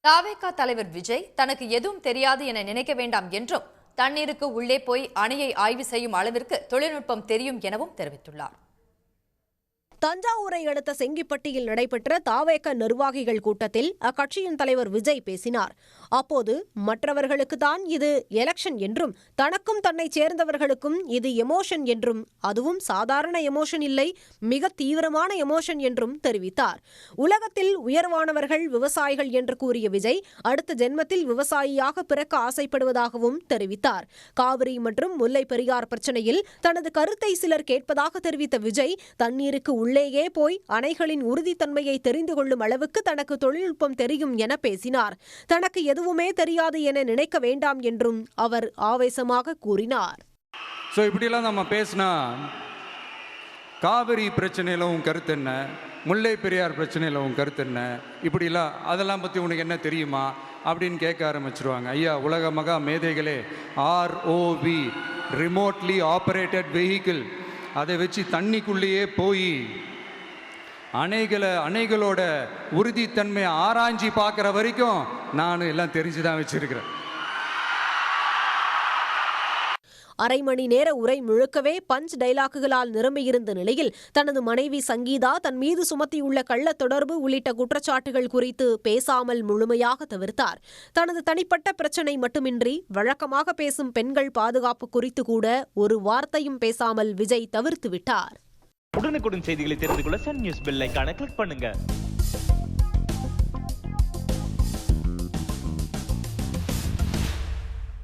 தாவேகா தலைவர் விஜய் தனக்கு எதுவும் தெரியாது என நினைக்க வேண்டாம் என்றும், தண்ணீருக்கு உள்ளே போய் அணையை ஆய்வு செய்யும் அளவிற்கு தொழில்நுட்பம் தெரியும் எனவும் தெரிவித்துள்ளார். தஞ்சாவூரை அடுத்த செங்கிப்பட்டியில் நடைபெற்ற தாவேக நிர்வாகிகள் கூட்டத்தில் அக்கட்சியின் தலைவர் விஜய் பேசினார். அப்போது மற்றவர்களுக்கு தான் இது எலெக்ஷன் என்றும், தனக்கும் தன்னை சேர்ந்தவர்களுக்கும் இது எமோஷன் என்றும், அதுவும் சாதாரண எமோஷன் இல்லை, மிக தீவிரமான எமோஷன் என்றும் தெரிவித்தார். உலகத்தில் உயர்வானவர்கள் விவசாயிகள் என்று கூறிய விஜய் அடுத்த ஜென்மத்தில் விவசாயியாக பிறக்க ஆசைப்படுவதாகவும் தெரிவித்தார். காவிரி மற்றும் முல்லை பெரியார் பிரச்சனையில் தனது கருத்தை சிலர் கேட்பதாக தெரிவித்த விஜய், தண்ணீருக்கு உள்ளேயே போய் அணைகளின் உறுதித்தன்மையை தெரிந்து கொள்ளும் அளவுக்கு தனக்கு தொழில்நுட்பம் தெரியும் என பேசினார். தனக்கு எதுவுமே தெரியாது என நினைக்க வேண்டாம் என்றும் அவர் ஆவேசமாக கூறினார். இப்படிலாம் நம்ம பேசினா காவிரி பிரச்சனையில் உன் கருத்து என்ன, முல்லை பெரியார் பிரச்சனையில் உன் கருத்து என்ன, இப்படிலாம் அதெல்லாம் பற்றி உனக்கு என்ன தெரியுமா அப்படின்னு கேட்க ஆரம்பிச்சிருவாங்க. ஐயா, உலக மகா மேதைகளே, ROV ரிமோட்லி ஆப்ரேட்டட் வெஹிக்கிள், அதை வச்சு தண்ணிக்குள்ளேயே போய் அணைகளோட உறுதித்தன்மையை ஆராய்ச்சி பார்க்குற வரைக்கும் நான் எல்லாம் தெரிஞ்சுதான் வச்சிருக்கிறேன். அரை மணி நேர உரை முழுக்கவே பஞ்ச் டைலாக்குகளால் நிரம்பியிருந்த நிலையில் தனது மனைவி சங்கீதா தன் மீது சுமத்தியுள்ள கள்ள தொடர்பு உள்ளிட்ட குற்றச்சாட்டுகள் குறித்து பேசாமல் முழுமையாக தவிர்த்தார். தனது தனிப்பட்ட பிரச்சினை மட்டுமின்றி வழக்கமாக பேசும் பெண்கள் பாதுகாப்பு குறித்து கூட ஒரு வார்த்தையும் பேசாமல் விஜய் தவிர்த்து விட்டார். உடனுக்குடன் செய்திகளை தெரிந்து கொள்ள சன் நியூஸ் பெல் ஐகானை கிளிக் பண்ணுங்க.